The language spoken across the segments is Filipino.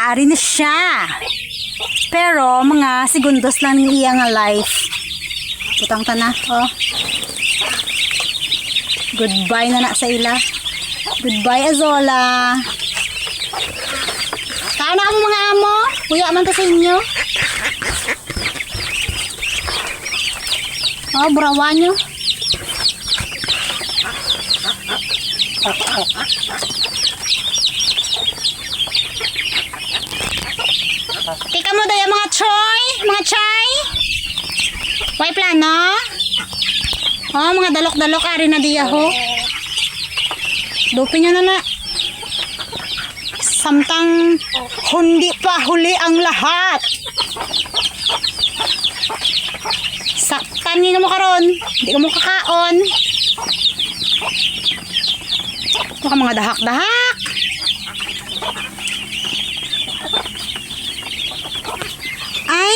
Ari na siya. Pero mga segundos lang ng iya nga life. Butang ta na. Oh. Goodbye na na sa ila. Goodbye Azola. Kain na kamo mga amo. Kuya man ta sa inyo. Oh, brawa nyo. Tika mo daya mga choy, mga chay. Way plano. Oh, mga dalok-dalok ari na diya ho. Dupin nyo na na. Samtang hindi pa huli ang lahat. Saktan nyo mo karon. Hindi ka mo kakaon. Baka mga dahak-dahak. Ay,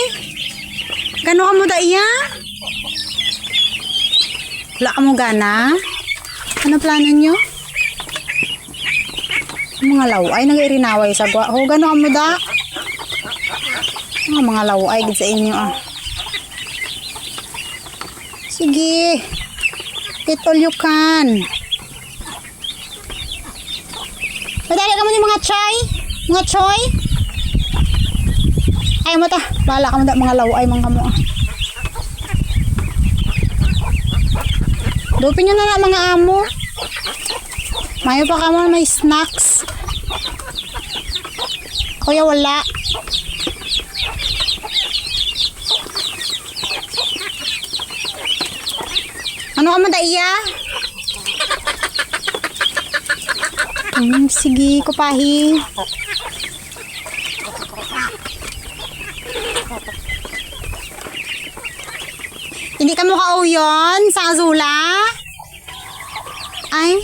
gano'n ka mo da iya? Wala ka mo gana? Ano plano nyo? Mga laway, nag-irinaway sa gwa. Ho, gano'n ka mo da? Mga laway, gid sa inyo ah. Sige. Eat all you can. Madali ka mo ni mga chay? Mga choy? Ay mo ta. Bala ka mo da mga laway mga kamo. Dupin nyo na na mga amo. Mayo pa ka mo may snacks. Kuya wala. Ano ka man da iya? Sige, kupahi. Hindi ka mo kauyon sa Azula? Ay,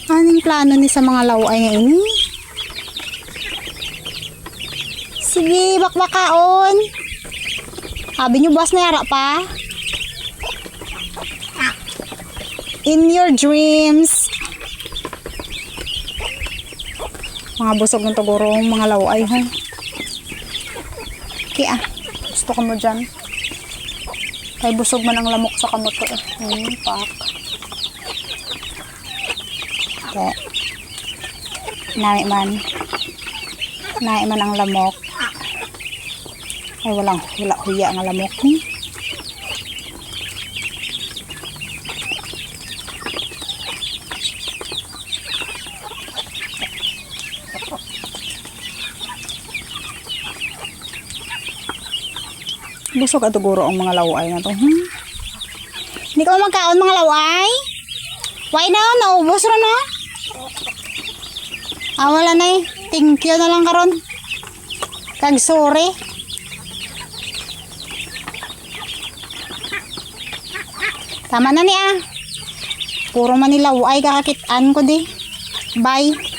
anong plano ni sa mga laway nga ini? Sige, bakbakaon. Sabi nyo, boss, na yara pa? In your dreams. Mga busog ng tugurong mga laway ha. Kaya gusto ko mo dyan. Kay busog man ang lamok sa kamot ko eh. Pak. Okay. Nai man ang lamok. Ay wala huya ang lamok. Busog at tuguro ang mga laway na to. Hindi ka magkaon mga laway? Why na? Naubos rin no? Wala na eh. Thank you na lang karon. Kag sorry. Tama na ni ah. Puro man ni laway kakakitaan ko di. Bye.